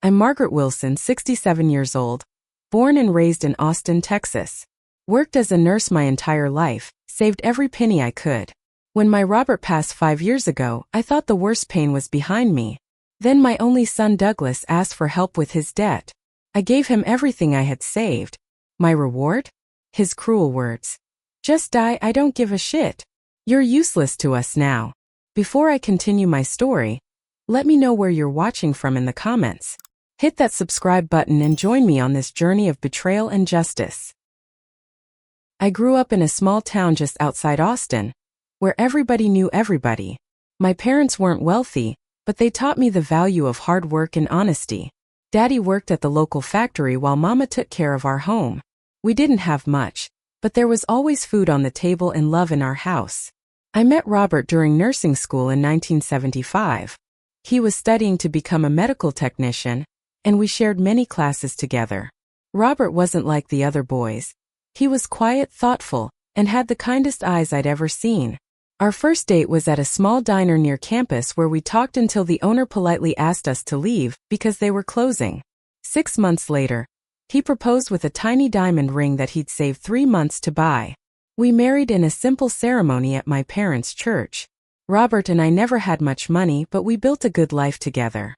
I'm Margaret Wilson, 67 years old, born and raised in Austin, Texas. Worked as a nurse my entire life, saved every penny I could. When my Robert passed 5 years ago, I thought the worst pain was behind me. Then my only son Douglas asked for help with his debt. I gave him everything I had saved. My reward? His cruel words. Just die, I don't give a shit. You're useless to us now. Before I continue my story, let me know where you're watching from in the comments. Hit that subscribe button and join me on this journey of betrayal and justice. I grew up in a small town just outside Austin, where everybody knew everybody. My parents weren't wealthy, but they taught me the value of hard work and honesty. Daddy worked at the local factory while Mama took care of our home. We didn't have much, but there was always food on the table and love in our house. I met Robert during nursing school in 1975. He was studying to become a medical technician, and we shared many classes together. Robert wasn't like the other boys. He was quiet, thoughtful, and had the kindest eyes I'd ever seen. Our first date was at a small diner near campus where we talked until the owner politely asked us to leave because they were closing. 6 months later, he proposed with a tiny diamond ring that he'd saved 3 months to buy. We married in a simple ceremony at my parents' church. Robert and I never had much money, but we built a good life together.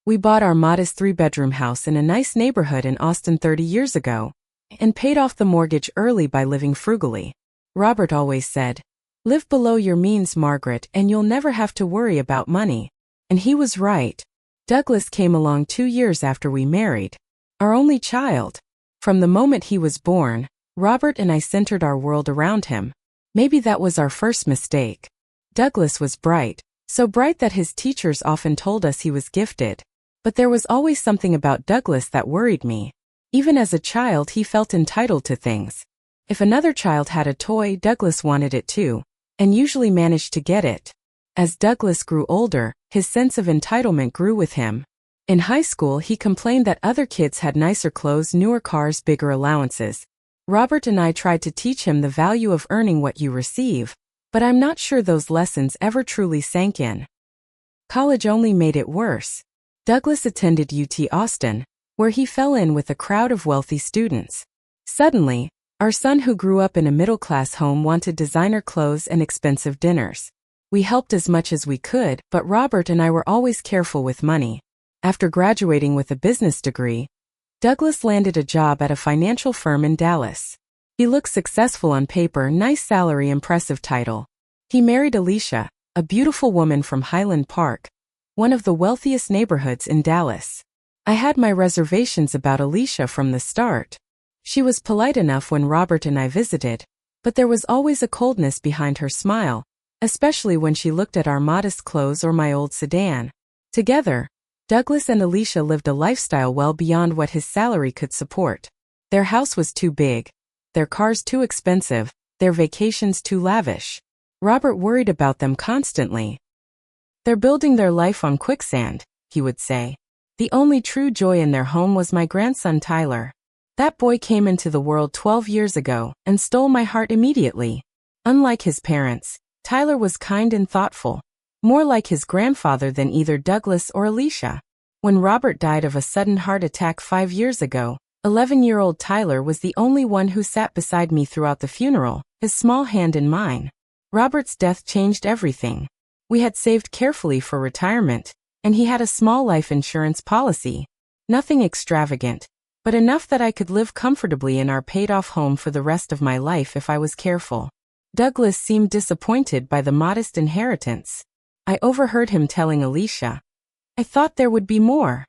We bought our modest 3-bedroom house in a nice neighborhood in Austin 30 years ago, and paid off the mortgage early by living frugally. Robert always said, "Live below your means, Margaret, and you'll never have to worry about money." And he was right. Douglas came along 2 years after we married. Our only child. From the moment he was born, Robert and I centered our world around him. Maybe that was our first mistake. Douglas was bright, so bright that his teachers often told us he was gifted. But there was always something about Douglas that worried me. Even as a child, he felt entitled to things. If another child had a toy, Douglas wanted it too, and usually managed to get it. As Douglas grew older, his sense of entitlement grew with him. In high school, he complained that other kids had nicer clothes, newer cars, bigger allowances. Robert and I tried to teach him the value of earning what you receive, but I'm not sure those lessons ever truly sank in. College only made it worse. Douglas attended UT Austin, where he fell in with a crowd of wealthy students. Suddenly, our son who grew up in a middle-class home wanted designer clothes and expensive dinners. We helped as much as we could, but Robert and I were always careful with money. After graduating with a business degree, Douglas landed a job at a financial firm in Dallas. He looked successful on paper, nice salary, impressive title. He married Alicia, a beautiful woman from Highland Park, one of the wealthiest neighborhoods in Dallas. I had my reservations about Alicia from the start. She was polite enough when Robert and I visited, but there was always a coldness behind her smile, especially when she looked at our modest clothes or my old sedan. Together, Douglas and Alicia lived a lifestyle well beyond what his salary could support. Their house was too big, their cars too expensive, their vacations too lavish. Robert worried about them constantly. "They're building their life on quicksand," he would say. The only true joy in their home was my grandson Tyler. That boy came into the world 12 years ago and stole my heart immediately. Unlike his parents, Tyler was kind and thoughtful, more like his grandfather than either Douglas or Alicia. When Robert died of a sudden heart attack 5 years ago, 11-year-old Tyler was the only one who sat beside me throughout the funeral, his small hand in mine. Robert's death changed everything. We had saved carefully for retirement, and he had a small life insurance policy. Nothing extravagant, but enough that I could live comfortably in our paid-off home for the rest of my life if I was careful. Douglas seemed disappointed by the modest inheritance. I overheard him telling Alicia, "I thought there would be more."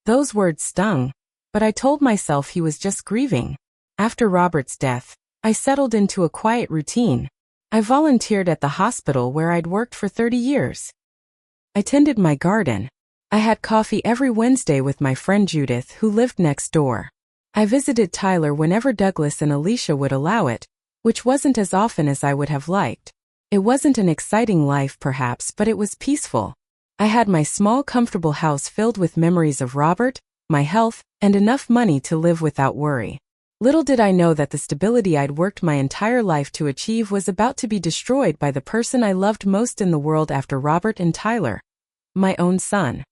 Those words stung, but I told myself he was just grieving. After Robert's death, I settled into a quiet routine. I volunteered at the hospital where I'd worked for 30 years. I tended my garden. I had coffee every Wednesday with my friend Judith, who lived next door. I visited Tyler whenever Douglas and Alicia would allow it, which wasn't as often as I would have liked. It wasn't an exciting life perhaps, but it was peaceful. I had my small comfortable house filled with memories of Robert, my health, and enough money to live without worry. Little did I know that the stability I'd worked my entire life to achieve was about to be destroyed by the person I loved most in the world after Robert and Tyler, my own son.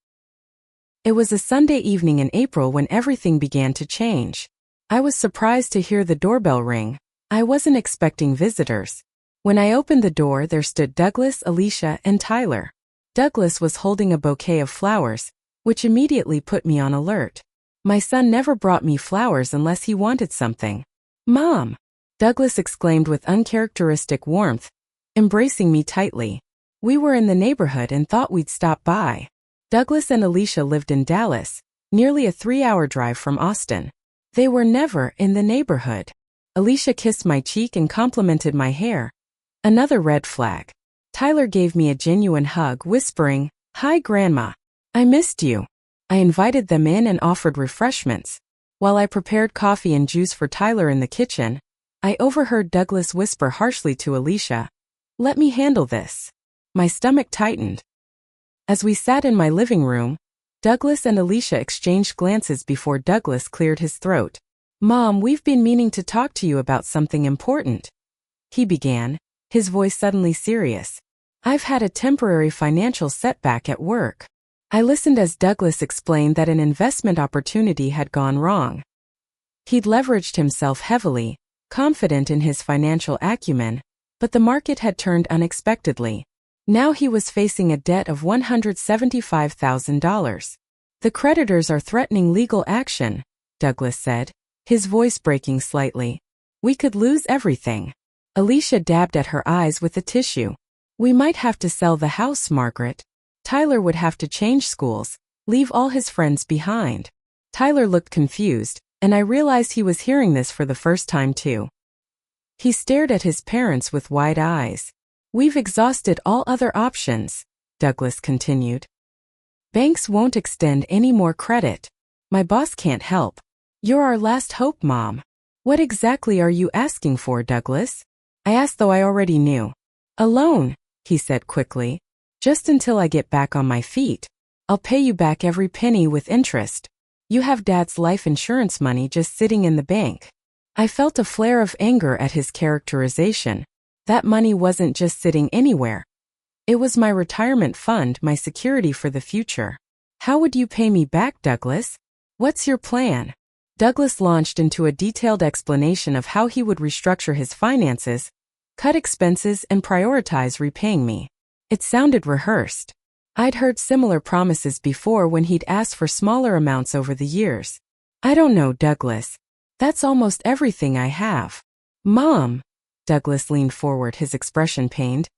It was a Sunday evening in April when everything began to change. I was surprised to hear the doorbell ring. I wasn't expecting visitors. When I opened the door, there stood Douglas, Alicia, and Tyler. Douglas was holding a bouquet of flowers, which immediately put me on alert. My son never brought me flowers unless he wanted something. "Mom!" Douglas exclaimed with uncharacteristic warmth, embracing me tightly. We were in the neighborhood and thought we'd stop by. Douglas and Alicia lived in Dallas, nearly a 3-hour drive from Austin. They were never in the neighborhood. Alicia kissed my cheek and complimented my hair. Another red flag. Tyler gave me a genuine hug, whispering, "Hi, Grandma. I missed you." I invited them in and offered refreshments. While I prepared coffee and juice for Tyler in the kitchen, I overheard Douglas whisper harshly to Alicia, "Let me handle this." My stomach tightened. As we sat in my living room, Douglas and Alicia exchanged glances before Douglas cleared his throat. "Mom, we've been meaning to talk to you about something important," he began, his voice suddenly serious. "I've had a temporary financial setback at work." I listened as Douglas explained that an investment opportunity had gone wrong. He'd leveraged himself heavily, confident in his financial acumen, but the market had turned unexpectedly. Now he was facing a debt of $175,000. "The creditors are threatening legal action," Douglas said, his voice breaking slightly. "We could lose everything." Alicia dabbed at her eyes with a tissue. "We might have to sell the house, Margaret. Tyler would have to change schools, leave all his friends behind." Tyler looked confused, and I realized he was hearing this for the first time too. He stared at his parents with wide eyes. "We've exhausted all other options," Douglas continued. "Banks won't extend any more credit. My boss can't help. You're our last hope, Mom." "What exactly are you asking for, Douglas?" I asked, though I already knew. "A loan," he said quickly. "Just until I get back on my feet. I'll pay you back every penny with interest. You have Dad's life insurance money just sitting in the bank." I felt a flare of anger at his characterization. That money wasn't just sitting anywhere. It was my retirement fund, my security for the future. "How would you pay me back, Douglas? What's your plan?" Douglas launched into a detailed explanation of how he would restructure his finances, cut expenses, and prioritize repaying me. It sounded rehearsed. I'd heard similar promises before when he'd asked for smaller amounts over the years. "I don't know, Douglas. That's almost everything I have." "Mom," Douglas leaned forward, his expression pained,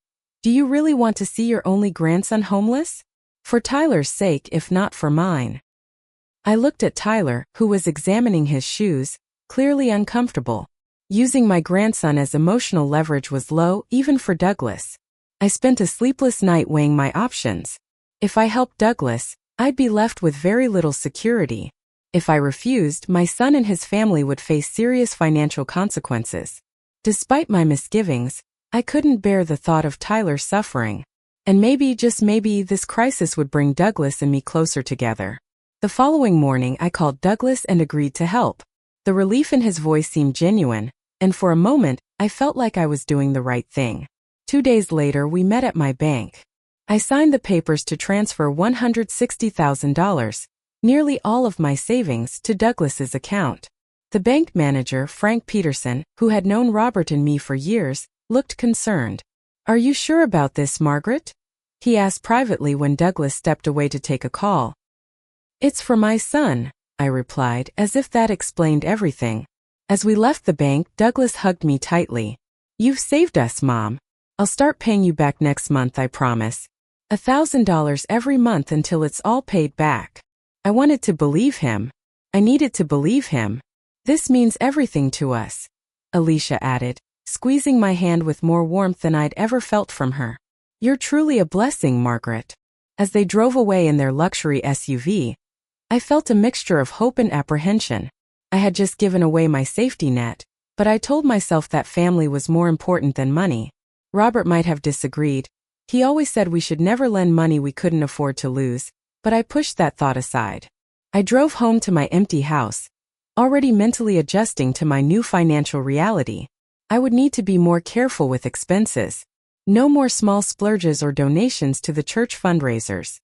"do you really want to see your only grandson homeless? For Tyler's sake, if not for mine." I looked at Tyler, who was examining his shoes, clearly uncomfortable. Using my grandson as emotional leverage was low, even for Douglas. I spent a sleepless night weighing my options. If I helped Douglas, I'd be left with very little security. If I refused, my son and his family would face serious financial consequences. Despite my misgivings, I couldn't bear the thought of Tyler suffering. And maybe, just maybe, this crisis would bring Douglas and me closer together. The following morning, I called Douglas and agreed to help. The relief in his voice seemed genuine, and for a moment, I felt like I was doing the right thing. 2 days later, we met at my bank. I signed the papers to transfer $160,000, nearly all of my savings, to Douglas's account. The bank manager, Frank Peterson, who had known Robert and me for years, looked concerned. "Are you sure about this, Margaret?" he asked privately when Douglas stepped away to take a call. "It's for my son," I replied, as if that explained everything. As we left the bank, Douglas hugged me tightly. "You've saved us, Mom. I'll start paying you back next month, I promise. $1,000 every month until it's all paid back." I wanted to believe him. I needed to believe him. "This means everything to us," Alicia added, squeezing my hand with more warmth than I'd ever felt from her. "You're truly a blessing, Margaret." As they drove away in their luxury SUV, I felt a mixture of hope and apprehension. I had just given away my safety net, but I told myself that family was more important than money. Robert might have disagreed. He always said we should never lend money we couldn't afford to lose, but I pushed that thought aside. I drove home to my empty house, already mentally adjusting to my new financial reality. I would need to be more careful with expenses. No more small splurges or donations to the church fundraisers.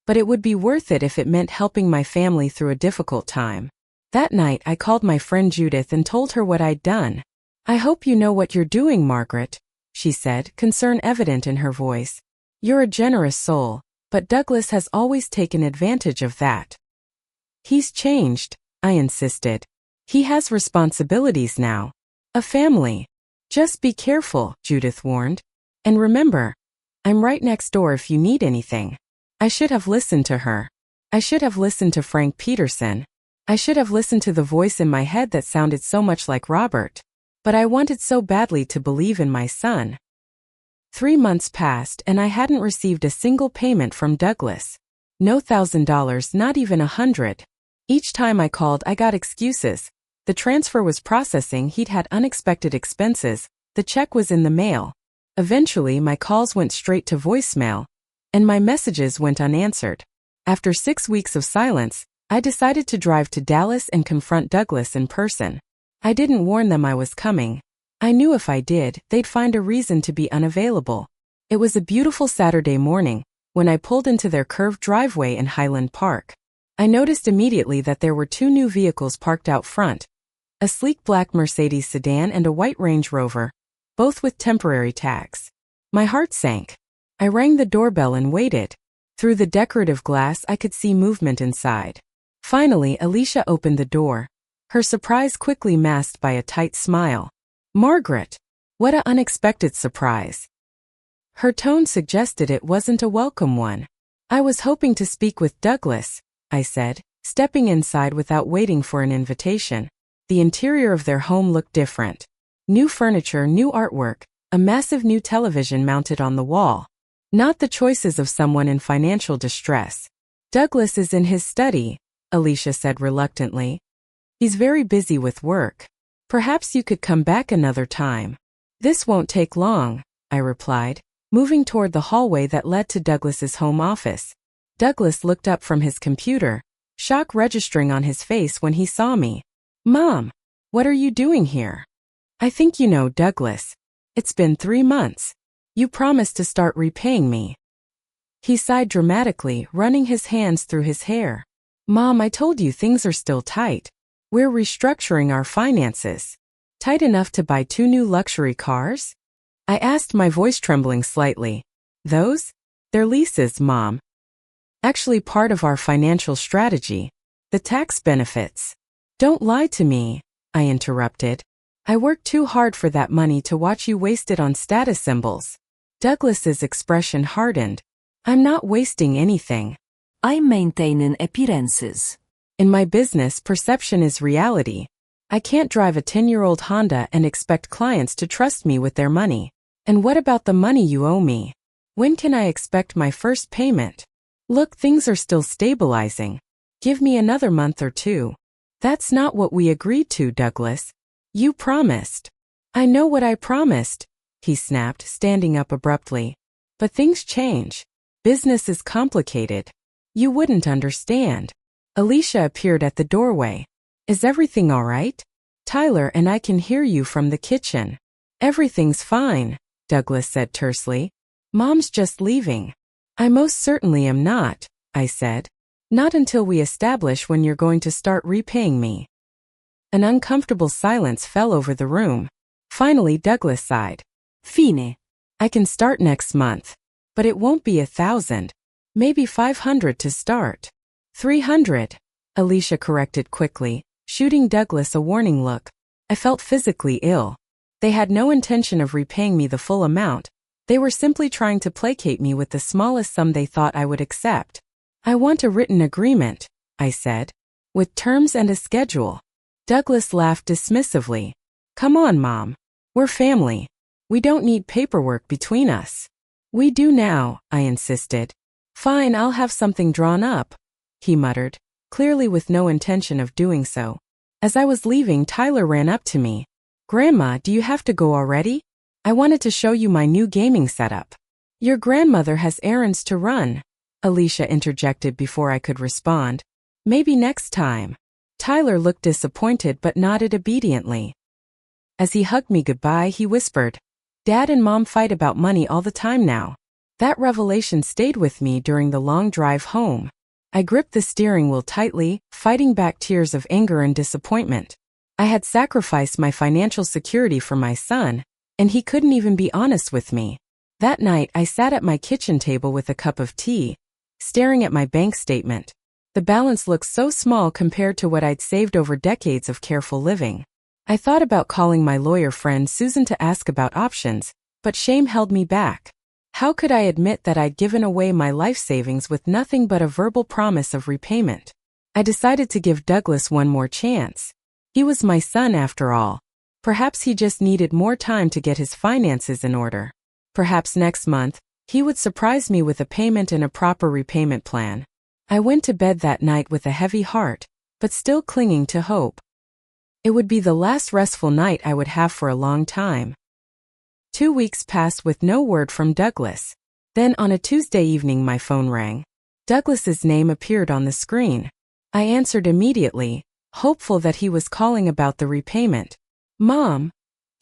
but it would be worth it if it meant helping my family through a difficult time. That night I called my friend Judith and told her what I'd done. "I hope you know what you're doing, Margaret," she said, concern evident in her voice. "You're a generous soul, but Douglas has always taken advantage of that." "He's changed," I insisted. "He has responsibilities now. A family." "Just be careful," Judith warned. "And remember, I'm right next door if you need anything." I should have listened to her. I should have listened to Frank Peterson. I should have listened to the voice in my head that sounded so much like Robert. But I wanted so badly to believe in my son. 3 months passed and I hadn't received a single payment from Douglas. No $1,000, not even 100. Each time I called I got excuses. The transfer was processing, he'd had unexpected expenses, the check was in the mail. Eventually my calls went straight to voicemail, and my messages went unanswered. After 6 weeks of silence, I decided to drive to Dallas and confront Douglas in person. I didn't warn them I was coming. I knew if I did, they'd find a reason to be unavailable. It was a beautiful Saturday morning when I pulled into their curved driveway in Highland Park. I noticed immediately that there were 2 new vehicles parked out front, a sleek black Mercedes sedan and a white Range Rover, both with temporary tags. My heart sank. I rang the doorbell and waited. Through the decorative glass I could see movement inside. Finally, Alicia opened the door, her surprise quickly masked by a tight smile. "Margaret! What an unexpected surprise." Her tone suggested it wasn't a welcome one. "I was hoping to speak with Douglas," I said, stepping inside without waiting for an invitation. The interior of their home looked different. New furniture, new artwork, a massive new television mounted on the wall. Not the choices of someone in financial distress. "Douglas is in his study," Alicia said reluctantly. "He's very busy with work. Perhaps you could come back another time." "This won't take long," I replied, moving toward the hallway that led to Douglas's home office. Douglas looked up from his computer, shock registering on his face when he saw me. "Mom, what are you doing here?" "I think you know Douglas. It's been 3 months. You promised to start repaying me." He sighed dramatically, running his hands through his hair. "Mom, I told you things are still tight. We're restructuring our finances." "Tight enough to buy 2 new luxury cars?" I asked, my voice trembling slightly. "Those? They're leases, Mom. Actually part of our financial strategy. The tax benefits." "Don't lie to me," I interrupted. "I worked too hard for that money to watch you waste it on status symbols." Douglas's expression hardened. "I'm not wasting anything. I'm maintaining appearances. In my business, perception is reality. I can't drive a 10-year-old Honda and expect clients to trust me with their money. And what about the money you owe me? When can I expect my first payment? Look, things are still stabilizing. Give me another month or 2. "That's not what we agreed to, Douglas. You promised." "I know what I promised," he snapped, standing up abruptly. "But things change. Business is complicated. You wouldn't understand." Alicia appeared at the doorway. "Is everything all right? Tyler and I can hear you from the kitchen." "Everything's fine," Douglas said tersely. "Mom's just leaving." "I most certainly am not," I said. "Not until we establish when you're going to start repaying me." An uncomfortable silence fell over the room. Finally, Douglas sighed. "Fine. I can start next month. But it won't be 1,000. Maybe 500 to start." 300, Alicia corrected quickly, shooting Douglas a warning look. I felt physically ill. They had no intention of repaying me the full amount. They were simply trying to placate me with the smallest sum they thought I would accept. "I want a written agreement," I said, "with terms and a schedule." Douglas laughed dismissively. "Come on, Mom. We're family. We don't need paperwork between us." "We do now," I insisted. "Fine, I'll have something drawn up," he muttered, clearly with no intention of doing so. As I was leaving, Tyler ran up to me. "Grandma, do you have to go already? I wanted to show you my new gaming setup." "Your grandmother has errands to run," Alicia interjected before I could respond. "Maybe next time." Tyler looked disappointed but nodded obediently. As he hugged me goodbye, he whispered, "Dad and Mom fight about money all the time now. That revelation stayed with me during the long drive home. I gripped the steering wheel tightly, fighting back tears of anger and disappointment. I had sacrificed my financial security for my son, and he couldn't even be honest with me. That night, I sat at my kitchen table with a cup of tea, staring at my bank statement. The balance looked so small compared to what I'd saved over decades of careful living. I thought about calling my lawyer friend Susan to ask about options, but shame held me back. How could I admit that I'd given away my life savings with nothing but a verbal promise of repayment? I decided to give Douglas one more chance. He was my son after all. Perhaps he just needed more time to get his finances in order. Perhaps next month, he would surprise me with a payment and a proper repayment plan. I went to bed that night with a heavy heart, but still clinging to hope. It would be the last restful night I would have for a long time. 2 weeks passed with no word from Douglas. Then on a Tuesday evening my phone rang. Douglas's name appeared on the screen. I answered immediately, hopeful that he was calling about the repayment. "Mom,"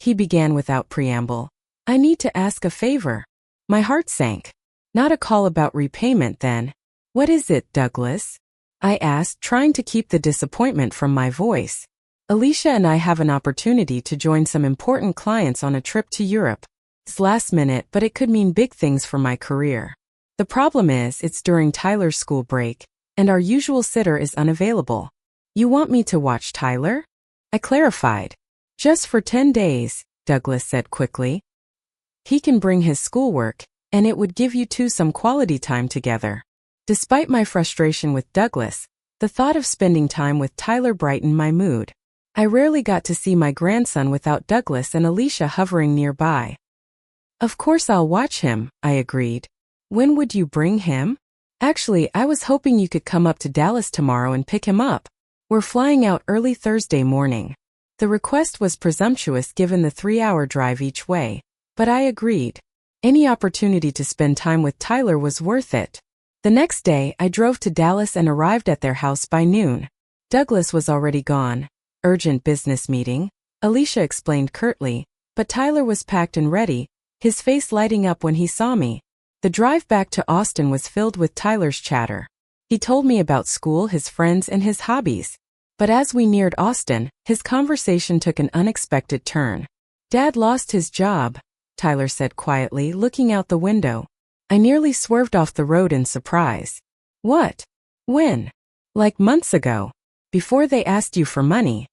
he began without preamble, "I need to ask a favor." My heart sank. Not a call about repayment then. "What is it, Douglas?" I asked, trying to keep the disappointment from my voice. "Alicia and I have an opportunity to join some important clients on a trip to Europe. It's last minute, but it could mean big things for my career. The problem is, it's during Tyler's school break, and our usual sitter is unavailable." "You want me to watch Tyler?" I clarified. "Just for 10 days, Douglas said quickly. "He can bring his schoolwork, and it would give you two some quality time together." Despite my frustration with Douglas, the thought of spending time with Tyler brightened my mood. I rarely got to see my grandson without Douglas and Alicia hovering nearby. "Of course I'll watch him," I agreed. "When would you bring him?" "Actually, I was hoping you could come up to Dallas tomorrow and pick him up. We're flying out early Thursday morning." The request was presumptuous given the 3-hour drive each way, but I agreed. Any opportunity to spend time with Tyler was worth it. The next day, I drove to Dallas and arrived at their house by noon. Douglas was already gone. "Urgent business meeting," Alicia explained curtly, but Tyler was packed and ready, his face lighting up when he saw me. The drive back to Austin was filled with Tyler's chatter. He told me about school, his friends, and his hobbies. But as we neared Austin, his conversation took an unexpected turn. "Dad lost his job," Tyler said quietly, looking out the window. I nearly swerved off the road in surprise. "What? When?" "Like months ago. Before they asked you for money.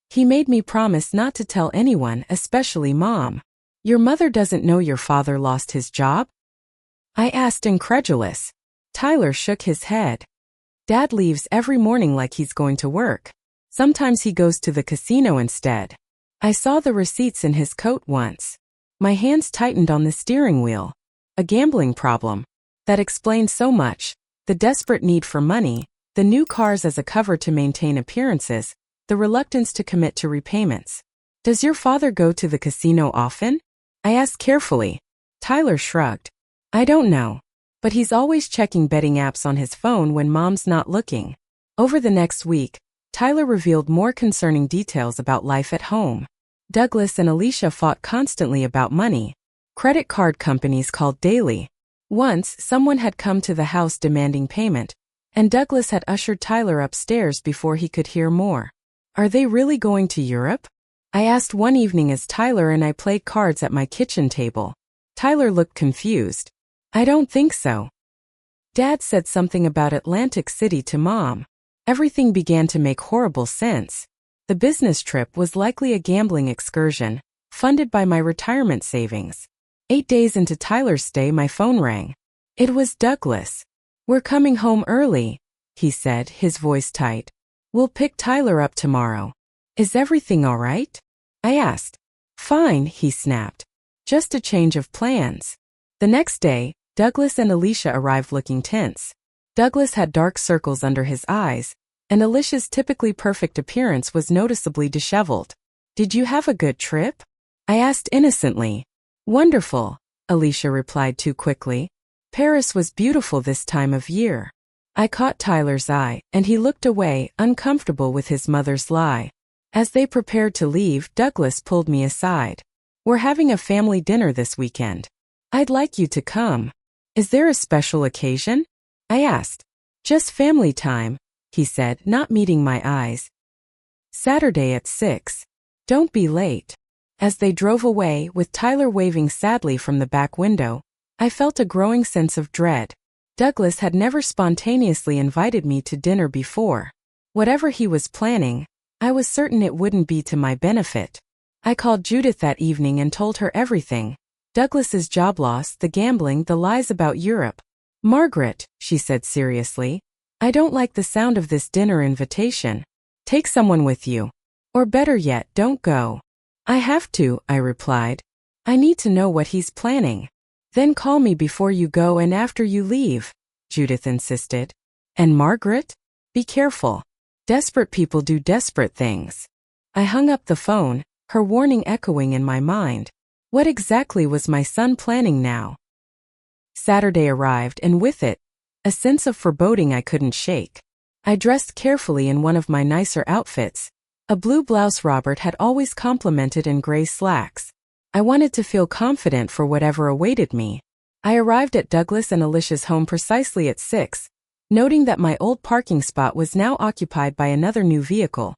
He made me promise not to tell anyone, especially Mom." "Your mother doesn't know your father lost his job?" I asked, incredulous. Tyler shook his head. "Dad leaves every morning like he's going to work. Sometimes he goes to the casino instead. I saw the receipts in his coat once." My hands tightened on the steering wheel. A gambling problem. That explained so much. The desperate need for money, the new cars as a cover to maintain appearances, the reluctance to commit to repayments. "Does your father go to the casino often?" I asked carefully. Tyler shrugged. "I don't know. But he's always checking betting apps on his phone when Mom's not looking." Over the next week, Tyler revealed more concerning details about life at home. Douglas and Alicia fought constantly about money. Credit card companies called daily. Once, someone had come to the house demanding payment, and Douglas had ushered Tyler upstairs before he could hear more. "Are they really going to Europe?" I asked one evening as Tyler and I played cards at my kitchen table. Tyler looked confused. "I don't think so. Dad said something about Atlantic City to Mom." Everything began to make horrible sense. The business trip was likely a gambling excursion, funded by my retirement savings. 8 days into Tyler's stay, my phone rang. It was Douglas. "We're coming home early," he said, his voice tight. "We'll pick Tyler up tomorrow." "Is everything all right?" I asked. "Fine," he snapped. "Just a change of plans." The next day, Douglas and Alicia arrived looking tense. Douglas had dark circles under his eyes, and Alicia's typically perfect appearance was noticeably disheveled. "Did you have a good trip?" I asked innocently. "Wonderful," Alicia replied too quickly. "Paris was beautiful this time of year." I caught Tyler's eye, and he looked away, uncomfortable with his mother's lie. As they prepared to leave, Douglas pulled me aside. "We're having a family dinner this weekend. I'd like you to come." Is there a special occasion? I asked. Just family time, he said, not meeting my eyes. Saturday at 6. Don't be late. As they drove away, with Tyler waving sadly from the back window, I felt a growing sense of dread. Douglas had never spontaneously invited me to dinner before. Whatever he was planning, I was certain it wouldn't be to my benefit. I called Judith that evening and told her everything. Douglas's job loss, the gambling, the lies about Europe. Margaret, she said seriously, I don't like the sound of this dinner invitation. Take someone with you. Or better yet, don't go. I have to, I replied. I need to know what he's planning. Then call me before you go and after you leave, Judith insisted. And Margaret? Be careful. Desperate people do desperate things. I hung up the phone, her warning echoing in my mind. What exactly was my son planning now? Saturday arrived, and with it, a sense of foreboding I couldn't shake. I dressed carefully in one of my nicer outfits, a blue blouse Robert had always complimented and gray slacks. I wanted to feel confident for whatever awaited me. I arrived at Douglas and Alicia's home precisely at 6, noting that my old parking spot was now occupied by another new vehicle,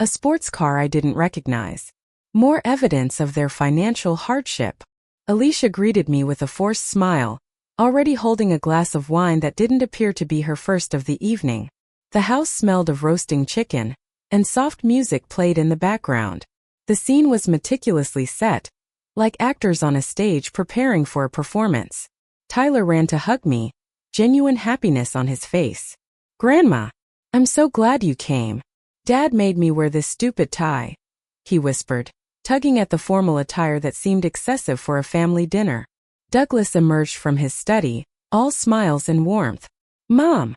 a sports car I didn't recognize. More evidence of their financial hardship. Alicia greeted me with a forced smile, already holding a glass of wine that didn't appear to be her first of the evening. The house smelled of roasting chicken, and soft music played in the background. The scene was meticulously set, like actors on a stage preparing for a performance. Tyler ran to hug me, genuine happiness on his face. Grandma, I'm so glad you came. Dad made me wear this stupid tie, he whispered, tugging at the formal attire that seemed excessive for a family dinner. Douglas emerged from his study, all smiles and warmth. Mom!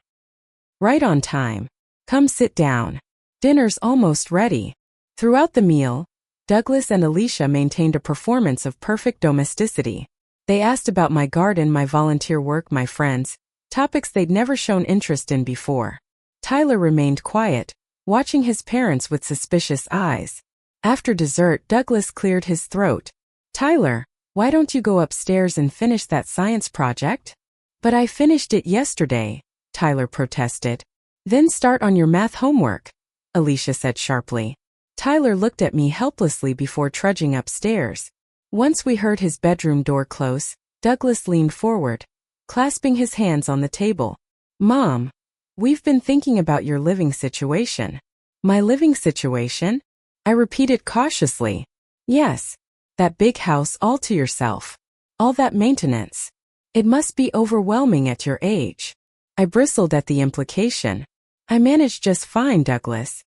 Right on time. Come sit down. Dinner's almost ready. Throughout the meal, Douglas and Alicia maintained a performance of perfect domesticity. They asked about my garden, my volunteer work, my friends, topics they'd never shown interest in before. Tyler remained quiet, watching his parents with suspicious eyes. After dessert, Douglas cleared his throat. Tyler, why don't you go upstairs and finish that science project? But I finished it yesterday, Tyler protested. Then start on your math homework, Alicia said sharply. Tyler looked at me helplessly before trudging upstairs. Once we heard his bedroom door close, Douglas leaned forward, clasping his hands on the table. Mom, we've been thinking about your living situation. My living situation? I repeated cautiously. Yes, that big house all to yourself. All that maintenance. It must be overwhelming at your age. I bristled at the implication. I manage just fine, Douglas.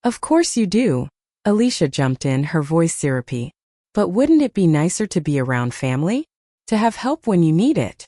Of course you do, Alicia jumped in, her voice syrupy. But wouldn't it be nicer to be around family? To have help when you need it?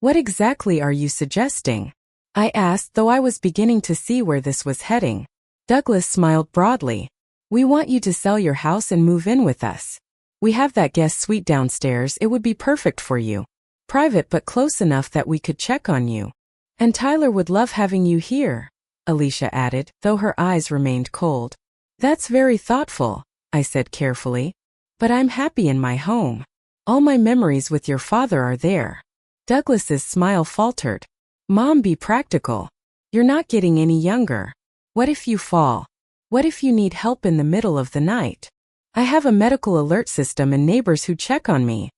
What exactly are you suggesting? I asked, though I was beginning to see where this was heading. Douglas smiled broadly. We want you to sell your house and move in with us. We have that guest suite downstairs, it would be perfect for you. Private but close enough that we could check on you. And Tyler would love having you here, Alicia added, though her eyes remained cold. That's very thoughtful, I said carefully. But I'm happy in my home. All my memories with your father are there. Douglas's smile faltered. Mom, be practical. You're not getting any younger. What if you fall? What if you need help in the middle of the night? I have a medical alert system and neighbors who check on me,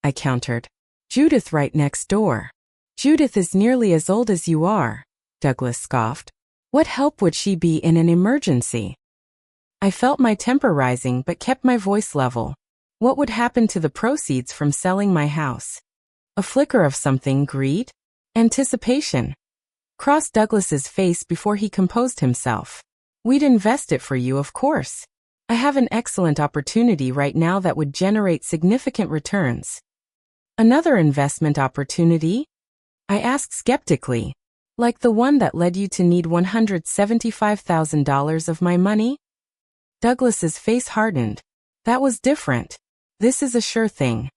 I countered. Judith right next door. Judith is nearly as old as you are, Douglas scoffed. What help would she be in an emergency? I felt my temper rising but kept my voice level. What would happen to the proceeds from selling my house? A flicker of something, greed? Anticipation? Crossed Douglas's face before he composed himself. We'd invest it for you, of course. I have an excellent opportunity right now that would generate significant returns. Another investment opportunity? I asked skeptically. Like the one that led you to need $175,000 of my money? Douglas's face hardened. That was different. This is a sure thing.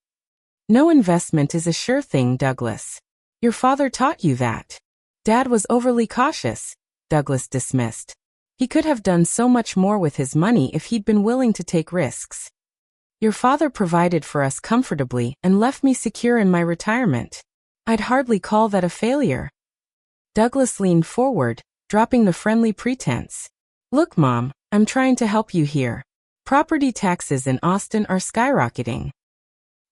No investment is a sure thing, Douglas. Your father taught you that. Dad was overly cautious, Douglas dismissed. He could have done so much more with his money if he'd been willing to take risks. Your father provided for us comfortably and left me secure in my retirement. I'd hardly call that a failure. Douglas leaned forward, dropping the friendly pretense. Look, Mom, I'm trying to help you here. Property taxes in Austin are skyrocketing.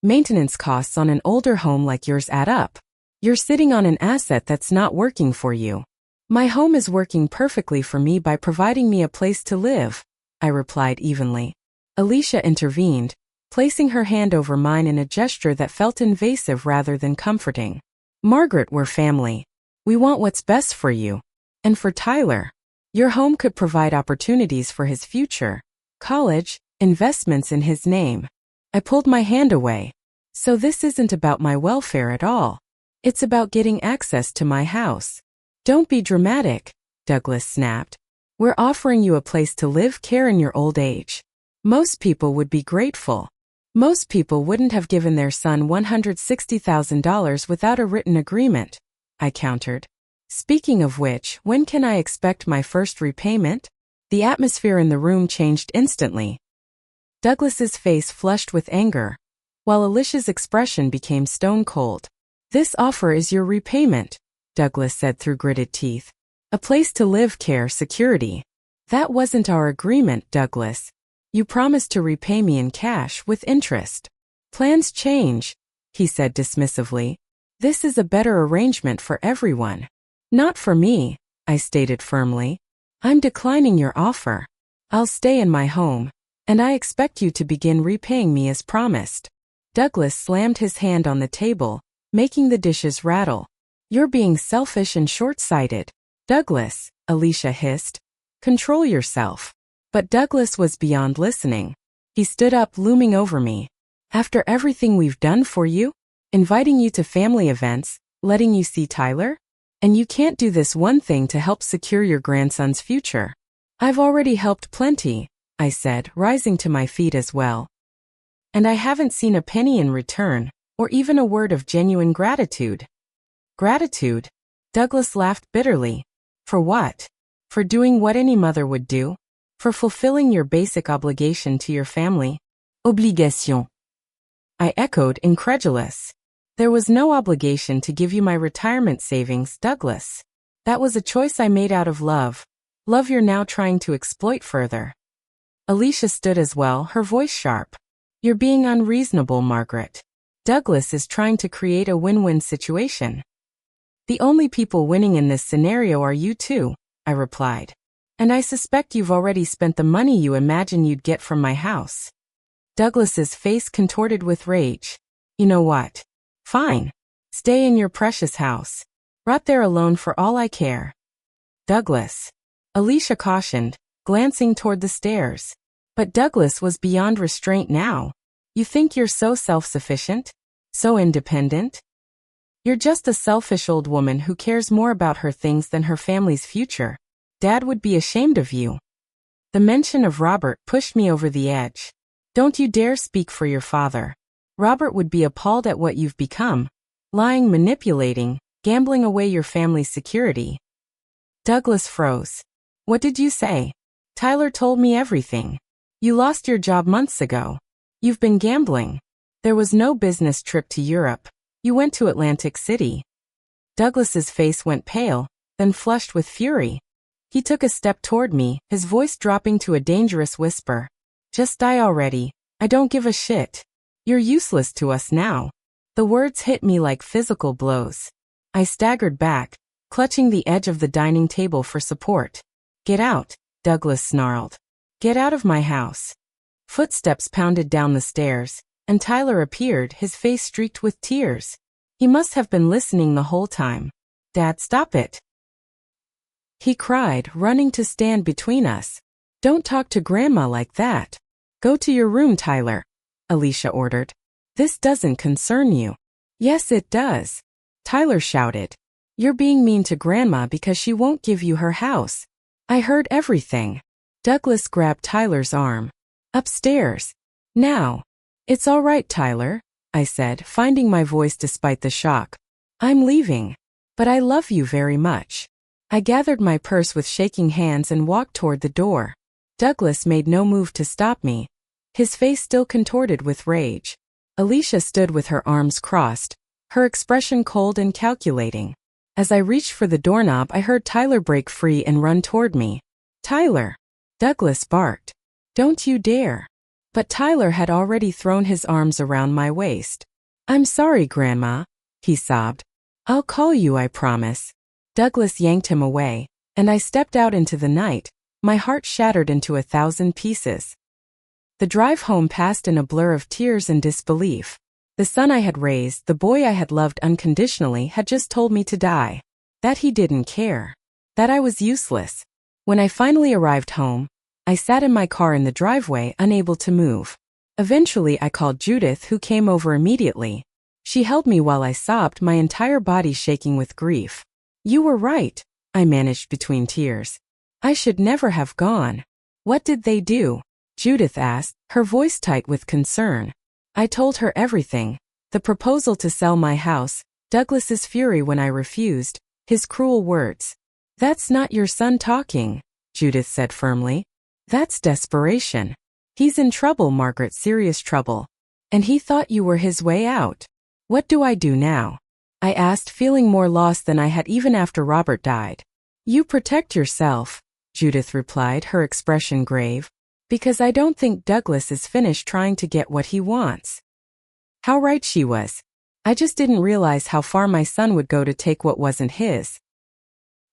Maintenance costs on an older home like yours add up. You're sitting on an asset that's not working for you. My home is working perfectly for me by providing me a place to live, I replied evenly. Alicia intervened, placing her hand over mine in a gesture that felt invasive rather than comforting. Margaret, we're family. We want what's best for you. And for Tyler. Your home could provide opportunities for his future, college, investments in his name. I pulled my hand away. So this isn't about my welfare at all. It's about getting access to my house. Don't be dramatic, Douglas snapped. We're offering you a place to live, care in your old age. Most people would be grateful. Most people wouldn't have given their son $160,000 without a written agreement, I countered. Speaking of which, when can I expect my first repayment? The atmosphere in the room changed instantly. Douglas's face flushed with anger, while Alicia's expression became stone cold. This offer is your repayment, Douglas said through gritted teeth. A place to live, care, security. That wasn't our agreement, Douglas. You promised to repay me in cash with interest. Plans change, he said dismissively. This is a better arrangement for everyone. Not for me, I stated firmly. I'm declining your offer. I'll stay in my home, and I expect you to begin repaying me as promised. Douglas slammed his hand on the table, making the dishes rattle. You're being selfish and short-sighted. Douglas, Alicia hissed. Control yourself. But Douglas was beyond listening. He stood up, looming over me. After everything we've done for you, inviting you to family events, letting you see Tyler? And you can't do this one thing to help secure your grandson's future. I've already helped plenty, I said, rising to my feet as well. And I haven't seen a penny in return, or even a word of genuine gratitude. Gratitude? Douglas laughed bitterly. For what? For doing what any mother would do? For fulfilling your basic obligation to your family? Obligation. I echoed, incredulous. There was no obligation to give you my retirement savings, Douglas. That was a choice I made out of love. Love you're now trying to exploit further. Alicia stood as well, her voice sharp. You're being unreasonable, Margaret. Douglas is trying to create a win-win situation. The only people winning in this scenario are you two, I replied. And I suspect you've already spent the money you imagine you'd get from my house. Douglas's face contorted with rage. You know what? Fine. Stay in your precious house. Rot there alone for all I care. Douglas. Alicia cautioned, glancing toward the stairs. But Douglas was beyond restraint now. You think you're so self-sufficient? So independent? You're just a selfish old woman who cares more about her things than her family's future. Dad would be ashamed of you. The mention of Robert pushed me over the edge. Don't you dare speak for your father. Robert would be appalled at what you've become. Lying, manipulating, gambling away your family's security. Douglas froze. What did you say? Tyler told me everything. You lost your job months ago. You've been gambling. There was no business trip to Europe. You went to Atlantic City. Douglas's face went pale, then flushed with fury. He took a step toward me, his voice dropping to a dangerous whisper. Just die already. I don't give a shit. You're useless to us now. The words hit me like physical blows. I staggered back, clutching the edge of the dining table for support. Get out, Douglas snarled. Get out of my house. Footsteps pounded down the stairs, and Tyler appeared, his face streaked with tears. He must have been listening the whole time. Dad, stop it. He cried, running to stand between us. Don't talk to Grandma like that. Go to your room, Tyler, Alicia ordered. This doesn't concern you. Yes, it does, Tyler shouted. You're being mean to Grandma because she won't give you her house. I heard everything. Douglas grabbed Tyler's arm. Upstairs. Now. It's all right, Tyler, I said, finding my voice despite the shock. I'm leaving. But I love you very much. I gathered my purse with shaking hands and walked toward the door. Douglas made no move to stop me, his face still contorted with rage. Alicia stood with her arms crossed, her expression cold and calculating. As I reached for the doorknob, I heard Tyler break free and run toward me. "Tyler!" Douglas barked. "Don't you dare!" But Tyler had already thrown his arms around my waist. "I'm sorry, Grandma," he sobbed. "I'll call you, I promise." Douglas yanked him away, and I stepped out into the night, my heart shattered into 1,000 pieces. The drive home passed in a blur of tears and disbelief. The son I had raised, the boy I had loved unconditionally, had just told me to die. That he didn't care. That I was useless. When I finally arrived home, I sat in my car in the driveway, unable to move. Eventually I called Judith, who came over immediately. She held me while I sobbed, my entire body shaking with grief. "You were right," I managed between tears. "I should never have gone." "What did they do?" Judith asked, her voice tight with concern. I told her everything. The proposal to sell my house, Douglas's fury when I refused, his cruel words. "That's not your son talking," Judith said firmly. "That's desperation. He's in trouble, Margaret, serious trouble. And he thought you were his way out. What do I do now?" I asked, feeling more lost than I had even after Robert died. "You protect yourself," Judith replied, her expression grave. "Because I don't think Douglas is finished trying to get what he wants." How right she was. I just didn't realize how far my son would go to take what wasn't his.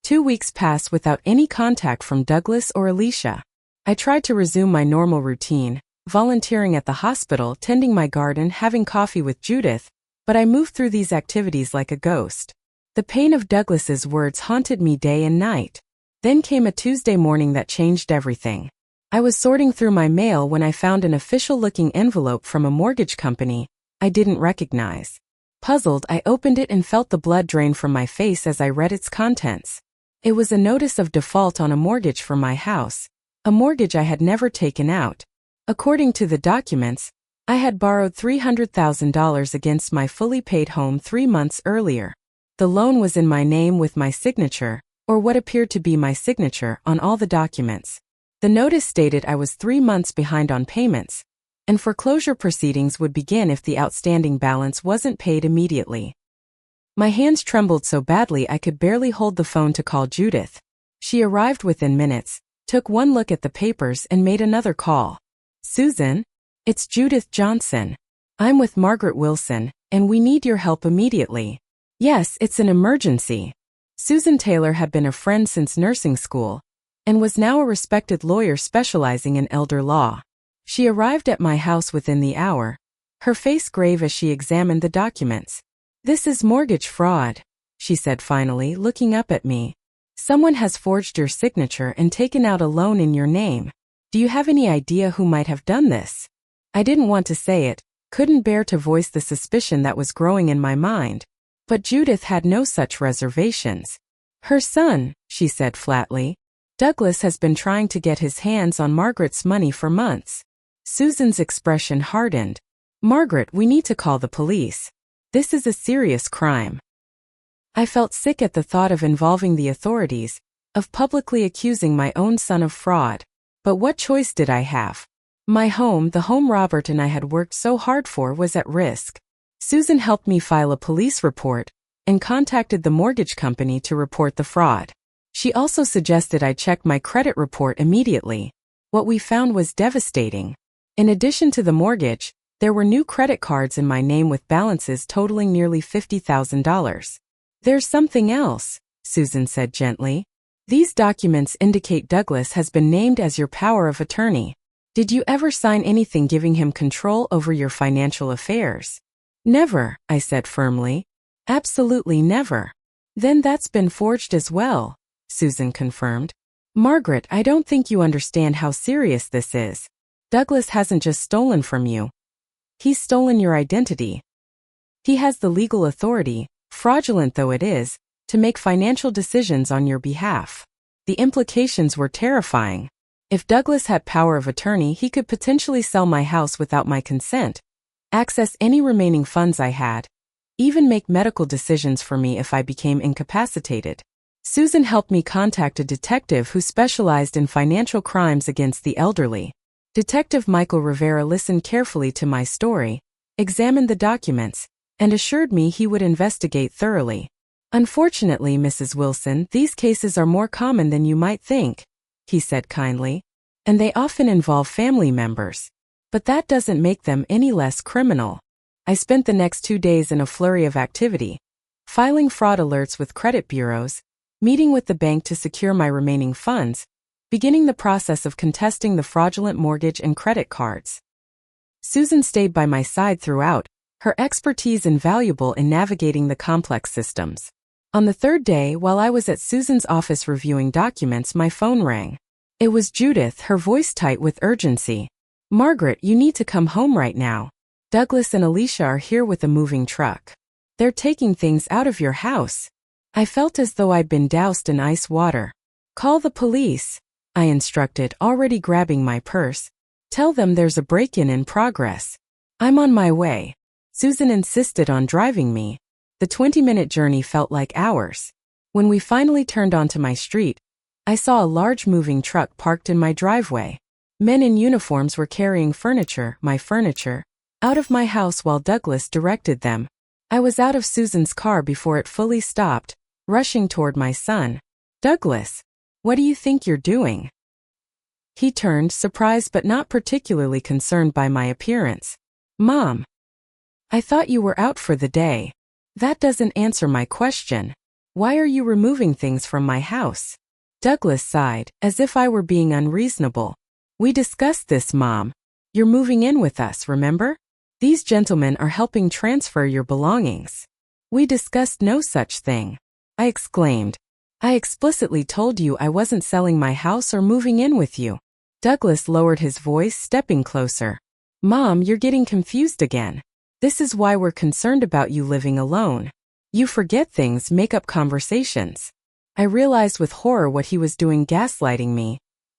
2 weeks passed without any contact from Douglas or Alicia. I tried to resume my normal routine, volunteering at the hospital, tending my garden, having coffee with Judith, but I moved through these activities like a ghost. The pain of Douglas's words haunted me day and night. Then came a Tuesday morning that changed everything. I was sorting through my mail when I found an official-looking envelope from a mortgage company I didn't recognize. Puzzled, I opened it and felt the blood drain from my face as I read its contents. It was a notice of default on a mortgage for my house, a mortgage I had never taken out. According to the documents, I had borrowed $300,000 against my fully paid home 3 months earlier. The loan was in my name with my signature, or what appeared to be my signature, on all the documents. The notice stated I was 3 months behind on payments, and foreclosure proceedings would begin if the outstanding balance wasn't paid immediately. My hands trembled so badly I could barely hold the phone to call Judith. She arrived within minutes, took one look at the papers and made another call. "Susan? It's Judith Johnson. I'm with Margaret Wilson, and we need your help immediately." "Yes, it's an emergency." Susan Taylor had been a friend since nursing school, and was now a respected lawyer specializing in elder law. She arrived at my house within the hour, her face grave as she examined the documents. "This is mortgage fraud," she said finally, looking up at me. "Someone has forged your signature and taken out a loan in your name. Do you have any idea who might have done this?" I didn't want to say it, couldn't bear to voice the suspicion that was growing in my mind. But Judith had no such reservations. "Her son," she said flatly. "Douglas has been trying to get his hands on Margaret's money for months." Susan's expression hardened. "Margaret, we need to call the police. This is a serious crime." I felt sick at the thought of involving the authorities, of publicly accusing my own son of fraud. But what choice did I have? My home, the home Robert and I had worked so hard for, was at risk. Susan helped me file a police report and contacted the mortgage company to report the fraud. She also suggested I check my credit report immediately. What we found was devastating. In addition to the mortgage, there were new credit cards in my name with balances totaling nearly $50,000. "There's something else," Susan said gently. "These documents indicate Douglas has been named as your power of attorney. Did you ever sign anything giving him control over your financial affairs?" "Never," I said firmly. "Absolutely never." "Then that's been forged as well," Susan confirmed. "Margaret, I don't think you understand how serious this is. Douglas hasn't just stolen from you. He's stolen your identity. He has the legal authority, fraudulent though it is, to make financial decisions on your behalf." The implications were terrifying. If Douglas had power of attorney, he could potentially sell my house without my consent, access any remaining funds I had, even make medical decisions for me if I became incapacitated. Susan helped me contact a detective who specialized in financial crimes against the elderly. Detective Michael Rivera listened carefully to my story, examined the documents, and assured me he would investigate thoroughly. "Unfortunately, Mrs. Wilson, these cases are more common than you might think," he said kindly, "and they often involve family members. But that doesn't make them any less criminal." I spent the next 2 days in a flurry of activity, filing fraud alerts with credit bureaus, meeting with the bank to secure my remaining funds, beginning the process of contesting the fraudulent mortgage and credit cards. Susan stayed by my side throughout, her expertise invaluable in navigating the complex systems. On the 3rd day, while I was at Susan's office reviewing documents, my phone rang. It was Judith, her voice tight with urgency. "Margaret, you need to come home right now. Douglas and Alicia are here with a moving truck. They're taking things out of your house." I felt as though I'd been doused in ice water. "Call the police," I instructed, already grabbing my purse. "Tell them there's a break-in in progress." "I'm on my way." Susan insisted on driving me. The 20-minute journey felt like hours. When we finally turned onto my street, I saw a large moving truck parked in my driveway. Men in uniforms were carrying my furniture, out of my house while Douglas directed them. I was out of Susan's car before it fully stopped, rushing toward my son. "Douglas, what do you think you're doing?" He turned, surprised but not particularly concerned by my appearance. "Mom, I thought you were out for the day." "That doesn't answer my question. Why are you removing things from my house?" Douglas sighed, as if I were being unreasonable. "We discussed this, Mom. You're moving in with us, remember? These gentlemen are helping transfer your belongings." "We discussed no such thing," I exclaimed. "I explicitly told you I wasn't selling my house or moving in with you." Douglas lowered his voice, stepping closer. "Mom, you're getting confused again. This is why we're concerned about you living alone. You forget things, make up conversations." I realized with horror what he was doing, gaslighting me,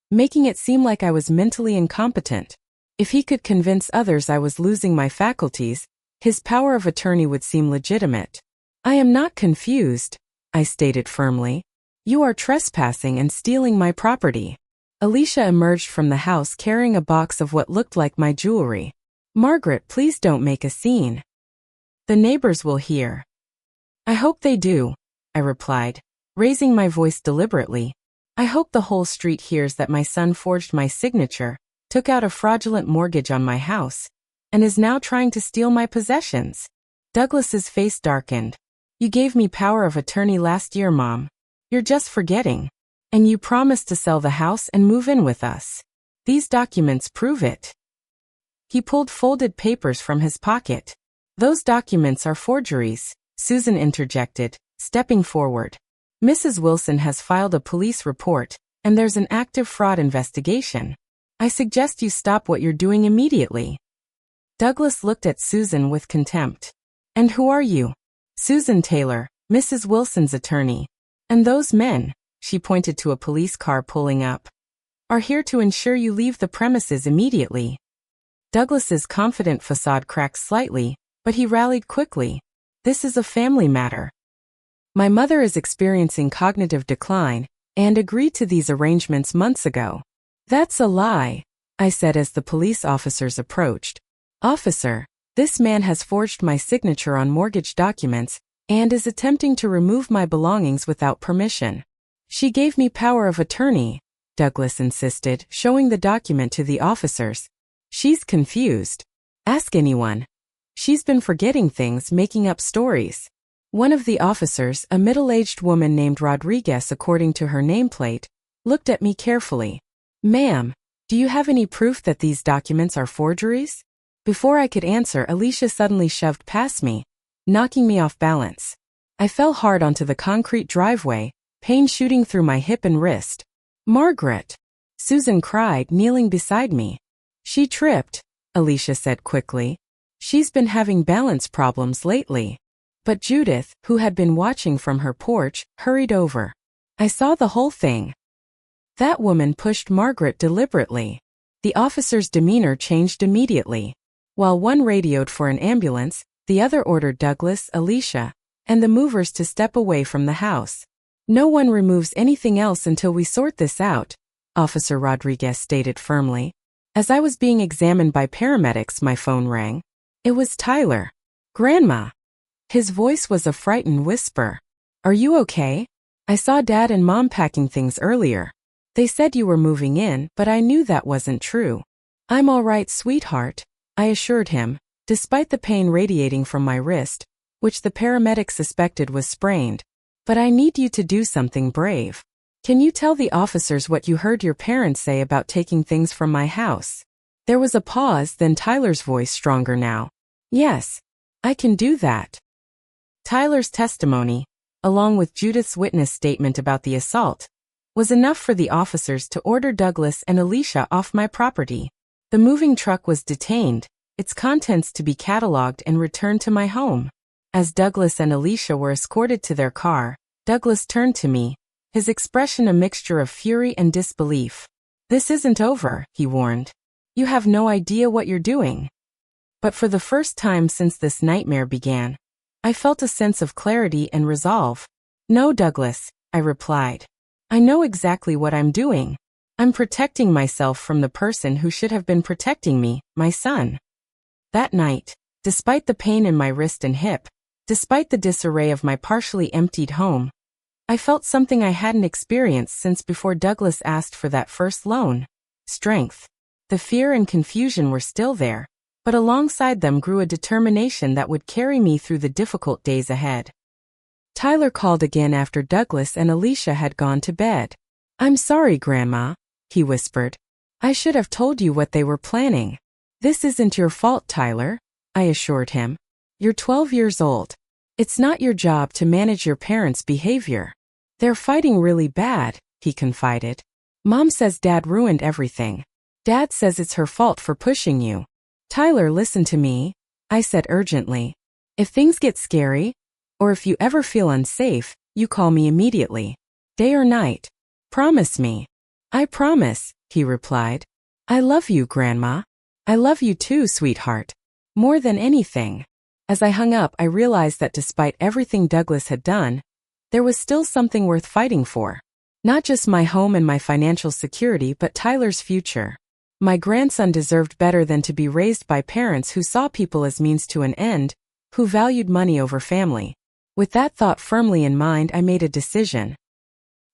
making it seem like I was mentally incompetent. If he could convince others I was losing my faculties, his power of attorney would seem legitimate. "I am not confused," I stated firmly. "You are trespassing and stealing my property." Alicia emerged from the house carrying a box of what looked like my jewelry. "Margaret, please don't make a scene. The neighbors will hear." "I hope they do," I replied, raising my voice deliberately. "I hope the whole street hears that my son forged my signature, took out a fraudulent mortgage on my house, and is now trying to steal my possessions." Douglas's face darkened. "You gave me power of attorney last year, Mom. You're just forgetting. And you promised to sell the house and move in with us. These documents prove it." He pulled folded papers from his pocket. "Those documents are forgeries," Susan interjected, stepping forward. "Mrs. Wilson has filed a police report, and there's an active fraud investigation. I suggest you stop what you're doing immediately." Douglas looked at Susan with contempt. "And who are you?" "Susan Taylor, Mrs. Wilson's attorney. And those men," she pointed to a police car pulling up, "are here to ensure you leave the premises immediately." Douglas's confident facade cracked slightly, but he rallied quickly. "This is a family matter. My mother is experiencing cognitive decline, and agreed to these arrangements months ago." "That's a lie," I said as the police officers approached. "Officer, this man has forged my signature on mortgage documents and is attempting to remove my belongings without permission." "She gave me power of attorney," Douglas insisted, showing the document to the officers. "She's confused. Ask anyone. She's been forgetting things, making up stories." One of the officers, a middle-aged woman named Rodriguez according to her nameplate, looked at me carefully. "Ma'am, do you have any proof that these documents are forgeries?" Before I could answer, Alicia suddenly shoved past me, knocking me off balance. I fell hard onto the concrete driveway, pain shooting through my hip and wrist. "Margaret!" Susan cried, kneeling beside me. "She tripped," Alicia said quickly. "She's been having balance problems lately." But Judith, who had been watching from her porch, hurried over. I saw the whole thing. That woman pushed Margaret deliberately. The officer's demeanor changed immediately. While one radioed for an ambulance, the other ordered Douglas, Alicia, and the movers to step away from the house. "No one removes anything else until we sort this out," Officer Rodriguez stated firmly. As I was being examined by paramedics, my phone rang. It was Tyler. "Grandma, His voice was a frightened whisper. Are you okay? I saw Dad and Mom packing things earlier. They said you were moving in, but I knew that wasn't true. I'm all right, sweetheart, I assured him, despite the pain radiating from my wrist, which the paramedics suspected was sprained. But I need you to do something brave. Can you tell the officers what you heard your parents say about taking things from my house? There was a pause, then Tyler's voice, stronger now. Yes, I can do that. Tyler's testimony, along with Judith's witness statement about the assault, was enough for the officers to order Douglas and Alicia off my property. The moving truck was detained, its contents to be cataloged and returned to my home. As Douglas and Alicia were escorted to their car, Douglas turned to me, his expression a mixture of fury and disbelief. This isn't over, he warned. You have no idea what you're doing. But for the first time since this nightmare began, I felt a sense of clarity and resolve. No, Douglas, I replied. I know exactly what I'm doing. I'm protecting myself from the person who should have been protecting me, my son. That night, despite the pain in my wrist and hip, despite the disarray of my partially emptied home, I felt something I hadn't experienced since before Douglas asked for that first loan. Strength. The fear and confusion were still there, but alongside them grew a determination that would carry me through the difficult days ahead. Tyler called again after Douglas and Alicia had gone to bed. I'm sorry, Grandma, he whispered. I should have told you what they were planning. This isn't your fault, Tyler, I assured him. You're 12 years old. It's not your job to manage your parents' behavior. They're fighting really bad, he confided. Mom says Dad ruined everything. Dad says it's her fault for pushing you. Tyler, listen to me, I said urgently. If things get scary, or if you ever feel unsafe, you call me immediately. Day or night. Promise me. I promise, he replied. I love you, Grandma. I love you too, sweetheart. More than anything. As I hung up, I realized that despite everything Douglas had done, there was still something worth fighting for. Not just my home and my financial security, but Tyler's future. My grandson deserved better than to be raised by parents who saw people as means to an end, who valued money over family. With that thought firmly in mind, I made a decision.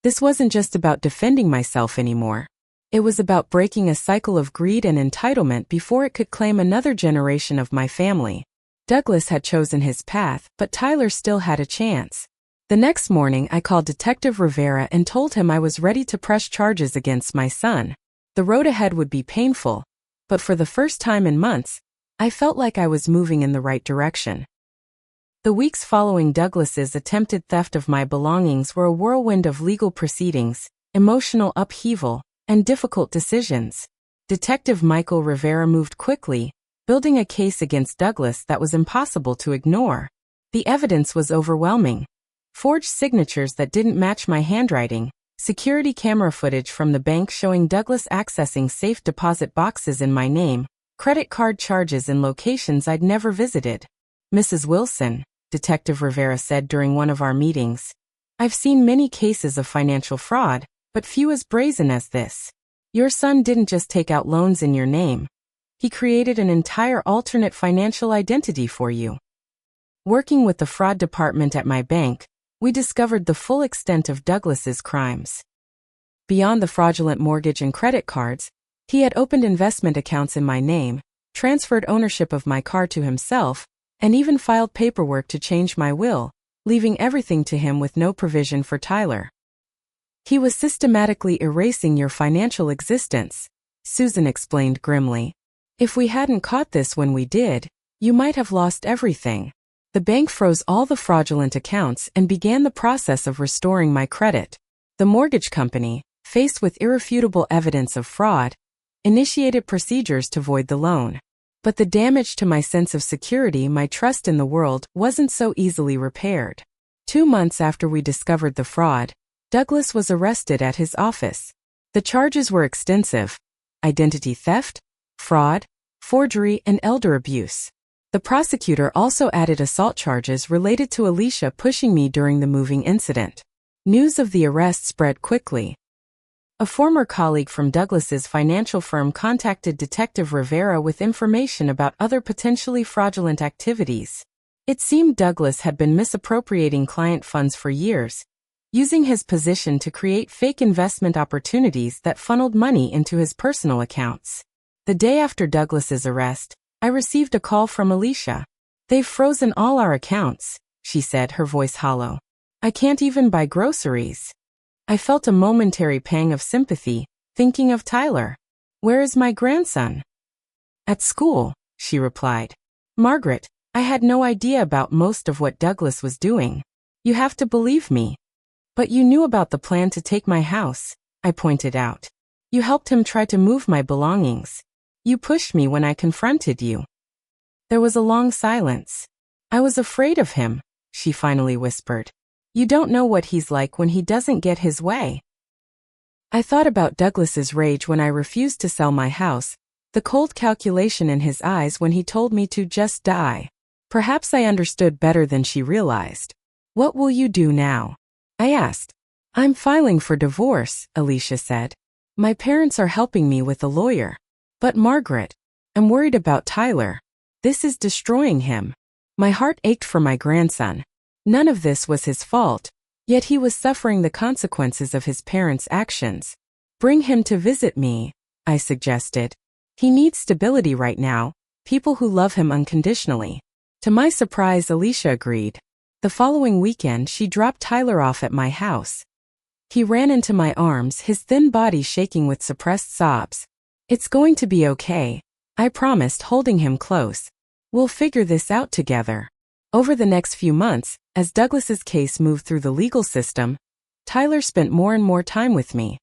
This wasn't just about defending myself anymore. It was about breaking a cycle of greed and entitlement before it could claim another generation of my family. Douglas had chosen his path, but Tyler still had a chance. The next morning, I called Detective Rivera and told him I was ready to press charges against my son. The road ahead would be painful, but for the first time in months, I felt like I was moving in the right direction. The weeks following Douglas's attempted theft of my belongings were a whirlwind of legal proceedings, emotional upheaval, and difficult decisions. Detective Michael Rivera moved quickly, building a case against Douglas that was impossible to ignore. The evidence was overwhelming. Forged signatures that didn't match my handwriting, security camera footage from the bank showing Douglas accessing safe deposit boxes in my name, credit card charges in locations I'd never visited. Mrs. Wilson, Detective Rivera said during one of our meetings, I've seen many cases of financial fraud, but few as brazen as this. Your son didn't just take out loans in your name. He created an entire alternate financial identity for you. Working with the fraud department at my bank, we discovered the full extent of Douglas's crimes. Beyond the fraudulent mortgage and credit cards, he had opened investment accounts in my name, transferred ownership of my car to himself, and even filed paperwork to change my will, leaving everything to him with no provision for Tyler. He was systematically erasing your financial existence, Susan explained grimly. If we hadn't caught this when we did, you might have lost everything. The bank froze all the fraudulent accounts and began the process of restoring my credit. The mortgage company, faced with irrefutable evidence of fraud, initiated procedures to void the loan. But the damage to my sense of security, my trust in the world, wasn't so easily repaired. 2 months after we discovered the fraud, Douglas was arrested at his office. The charges were extensive: identity theft, fraud, forgery, and elder abuse. The prosecutor also added assault charges related to Alicia pushing me during the moving incident. News of the arrest spread quickly. A former colleague from Douglas's financial firm contacted Detective Rivera with information about other potentially fraudulent activities. It seemed Douglas had been misappropriating client funds for years, using his position to create fake investment opportunities that funneled money into his personal accounts. The day after Douglas's arrest, I received a call from Alicia. "They've frozen all our accounts," she said, her voice hollow. "I can't even buy groceries." I felt a momentary pang of sympathy, thinking of Tyler. "Where is my grandson?" "At school," she replied. "Margaret, I had no idea about most of what Douglas was doing. You have to believe me." "But you knew about the plan to take my house," I pointed out. "You helped him try to move my belongings. You pushed me when I confronted you." There was a long silence. "I was afraid of him," she finally whispered. "You don't know what he's like when he doesn't get his way." I thought about Douglas's rage when I refused to sell my house, the cold calculation in his eyes when he told me to just die. Perhaps I understood better than she realized. "What will you do now?" I asked. "I'm filing for divorce," Alicia said. "My parents are helping me with a lawyer." "But Margaret, I'm worried about Tyler. This is destroying him." My heart ached for my grandson. None of this was his fault, yet he was suffering the consequences of his parents' actions. "Bring him to visit me," I suggested. "He needs stability right now, people who love him unconditionally." To my surprise, Alicia agreed. The following weekend, she dropped Tyler off at my house. He ran into my arms, his thin body shaking with suppressed sobs. "It's going to be okay," I promised, holding him close. "We'll figure this out together." Over the next few months, as Douglas's case moved through the legal system, Tyler spent more and more time with me.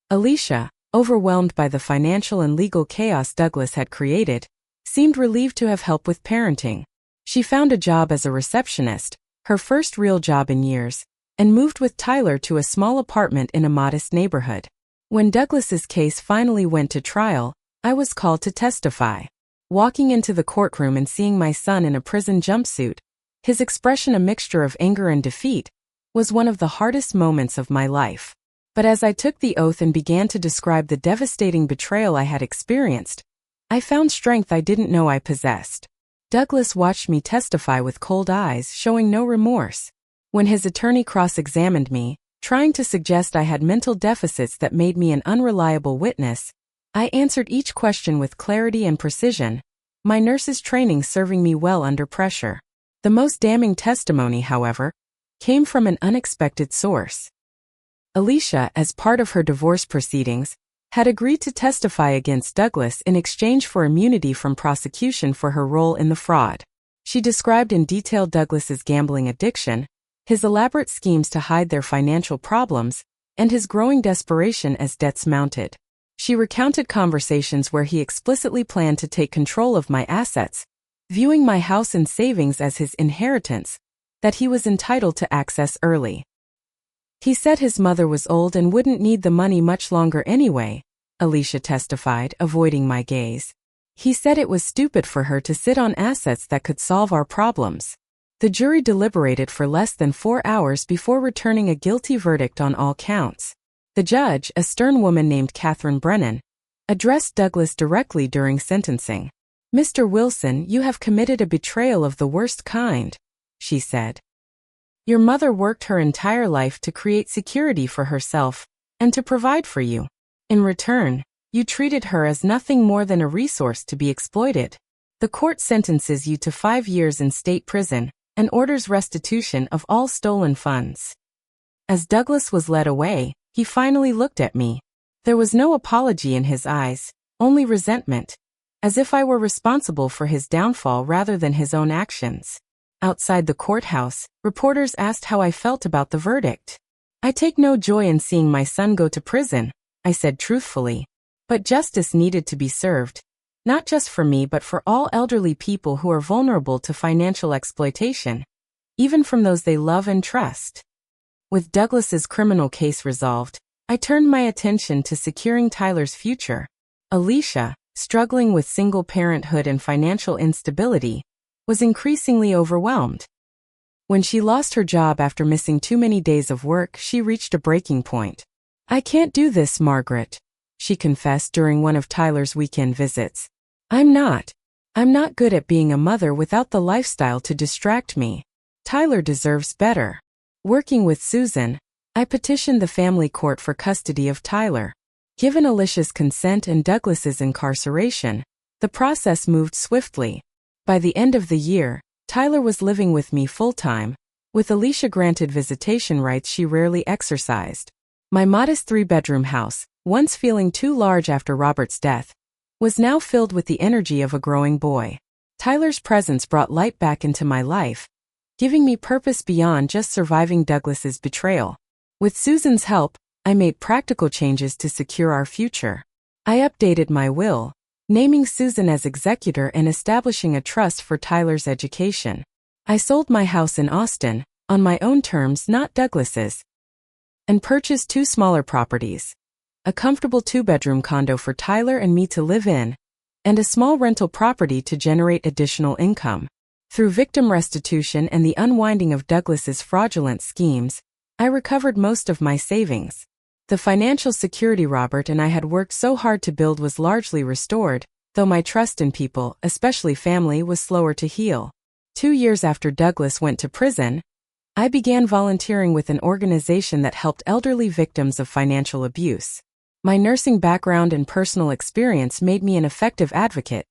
Alicia, overwhelmed by the financial and legal chaos Douglas had created, seemed relieved to have help with parenting. She found a job as a receptionist, her first real job in years, and moved with Tyler to a small apartment in a modest neighborhood. When Douglas's case finally went to trial, I was called to testify. Walking into the courtroom and seeing my son in a prison jumpsuit, his expression a mixture of anger and defeat, was one of the hardest moments of my life. But as I took the oath and began to describe the devastating betrayal I had experienced, I found strength I didn't know I possessed. Douglas watched me testify with cold eyes, showing no remorse. When his attorney cross-examined me, trying to suggest I had mental deficits that made me an unreliable witness, I answered each question with clarity and precision, my nurse's training serving me well under pressure. The most damning testimony, however, came from an unexpected source. Alicia, as part of her divorce proceedings, had agreed to testify against Douglas in exchange for immunity from prosecution for her role in the fraud. She described in detail Douglas's gambling addiction, his elaborate schemes to hide their financial problems, and his growing desperation as debts mounted. She recounted conversations where he explicitly planned to take control of my assets, viewing my house and savings as his inheritance, that he was entitled to access early. He said his mother was old and wouldn't need the money much longer anyway, Alicia testified, avoiding my gaze. He said it was stupid for her to sit on assets that could solve our problems. The jury deliberated for less than 4 hours before returning a guilty verdict on all counts. The judge, a stern woman named Catherine Brennan, addressed Douglas directly during sentencing. "Mr. Wilson, you have committed a betrayal of the worst kind," she said. "Your mother worked her entire life to create security for herself and to provide for you. In return, you treated her as nothing more than a resource to be exploited. The court sentences you to 5 years in state prison and orders restitution of all stolen funds." As Douglas was led away, he finally looked at me. There was no apology in his eyes, only resentment, as if I were responsible for his downfall rather than his own actions. Outside the courthouse, reporters asked how I felt about the verdict. "I take no joy in seeing my son go to prison," I said truthfully. "But justice needed to be served, not just for me but for all elderly people who are vulnerable to financial exploitation, even from those they love and trust." With Douglas's criminal case resolved, I turned my attention to securing Tyler's future. Alicia, struggling with single parenthood and financial instability, was increasingly overwhelmed. When she lost her job after missing too many days of work, she reached a breaking point. "I can't do this, Margaret," she confessed during one of Tyler's weekend visits. "I'm not. I'm not good at being a mother without the lifestyle to distract me. Tyler deserves better. Working with Susan, I petitioned the family court for custody of Tyler. Given Alicia's consent and Douglas's incarceration, the process moved swiftly. By the end of the year, Tyler was living with me full-time, with Alicia granted visitation rights she rarely exercised. My modest 3-bedroom house, once feeling too large after Robert's death, was now filled with the energy of a growing boy. Tyler's presence brought light back into my life, giving me purpose beyond just surviving Douglas's betrayal. With Susan's help, I made practical changes to secure our future. I updated my will, naming Susan as executor and establishing a trust for Tyler's education. I sold my house in Austin, on my own terms, not Douglas's, and purchased 2 smaller properties: a comfortable 2-bedroom condo for Tyler and me to live in, and a small rental property to generate additional income. Through victim restitution and the unwinding of Douglas's fraudulent schemes, I recovered most of my savings. The financial security Robert and I had worked so hard to build was largely restored, though my trust in people, especially family, was slower to heal. 2 years after Douglas went to prison, I began volunteering with an organization that helped elderly victims of financial abuse. My nursing background and personal experience made me an effective advocate,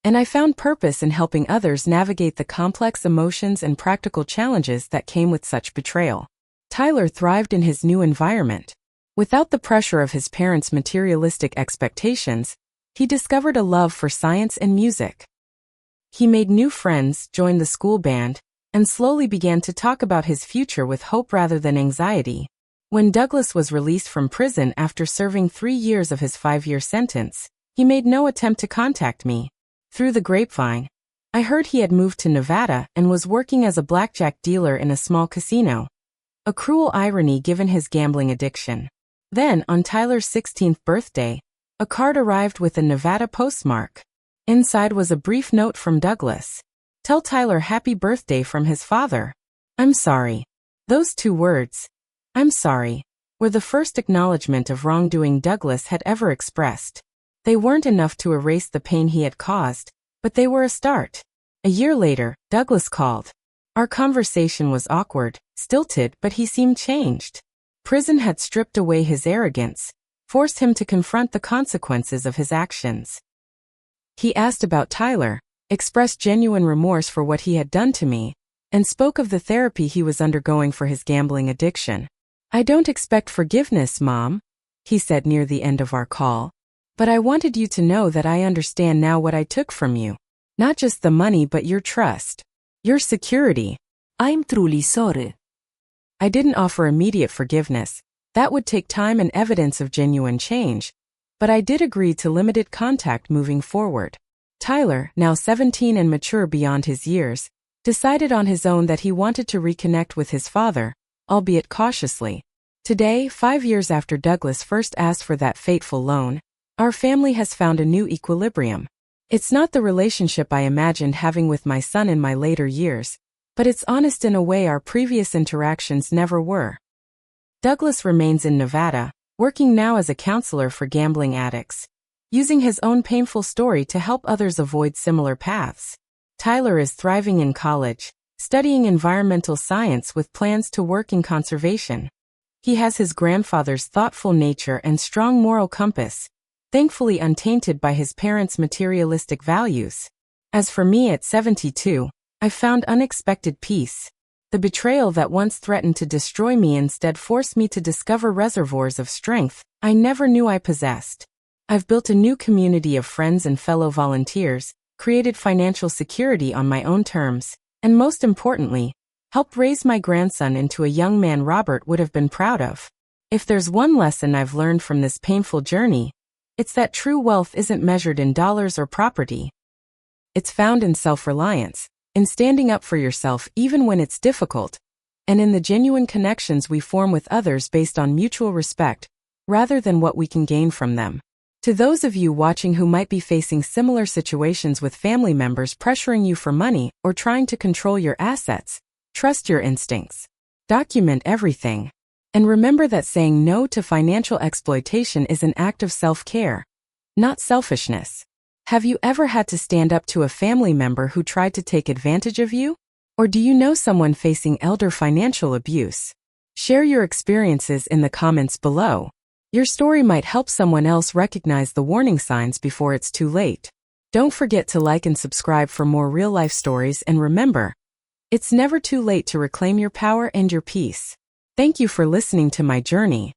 and I found purpose in helping others navigate the complex emotions and practical challenges that came with such betrayal. Tyler thrived in his new environment. Without the pressure of his parents' materialistic expectations, he discovered a love for science and music. He made new friends, joined the school band, and slowly began to talk about his future with hope rather than anxiety. When Douglas was released from prison after serving 3 years of his 5-year sentence, he made no attempt to contact me. Through the grapevine, I heard he had moved to Nevada and was working as a blackjack dealer in a small casino. A cruel irony given his gambling addiction. Then, on Tyler's 16th birthday, a card arrived with a Nevada postmark. Inside was a brief note from Douglas. "Tell Tyler happy birthday from his father. I'm sorry." Those 2 words, "I'm sorry," were the first acknowledgement of wrongdoing Douglas had ever expressed. They weren't enough to erase the pain he had caused, but they were a start. A year later, Douglas called. Our conversation was awkward, stilted, but he seemed changed. Prison had stripped away his arrogance, forced him to confront the consequences of his actions. He asked about Tyler, expressed genuine remorse for what he had done to me, and spoke of the therapy he was undergoing for his gambling addiction. "I don't expect forgiveness, Mom," he said near the end of our call, "but I wanted you to know that I understand now what I took from you. Not just the money but your trust. Your security. I'm truly sorry." I didn't offer immediate forgiveness. That would take time and evidence of genuine change, but I did agree to limited contact moving forward. Tyler, now 17 and mature beyond his years, decided on his own that he wanted to reconnect with his father, albeit cautiously. Today, 5 years after Douglas first asked for that fateful loan, our family has found a new equilibrium. It's not the relationship I imagined having with my son in my later years, but it's honest in a way our previous interactions never were. Douglas remains in Nevada, working now as a counselor for gambling addicts, using his own painful story to help others avoid similar paths. Tyler is thriving in college, studying environmental science with plans to work in conservation. He has his grandfather's thoughtful nature and strong moral compass, thankfully untainted by his parents' materialistic values. As for me at 72, I found unexpected peace. The betrayal that once threatened to destroy me instead forced me to discover reservoirs of strength I never knew I possessed. I've built a new community of friends and fellow volunteers, created financial security on my own terms, and most importantly, helped raise my grandson into a young man Robert would have been proud of. If there's one lesson I've learned from this painful journey, it's that true wealth isn't measured in dollars or property. It's found in self-reliance, in standing up for yourself even when it's difficult, and in the genuine connections we form with others based on mutual respect, rather than what we can gain from them. To those of you watching who might be facing similar situations with family members pressuring you for money or trying to control your assets, trust your instincts. Document everything. And remember that saying no to financial exploitation is an act of self-care, not selfishness. Have you ever had to stand up to a family member who tried to take advantage of you? Or do you know someone facing elder financial abuse? Share your experiences in the comments below. Your story might help someone else recognize the warning signs before it's too late. Don't forget to like and subscribe for more real-life stories, and remember, it's never too late to reclaim your power and your peace. Thank you for listening to my journey.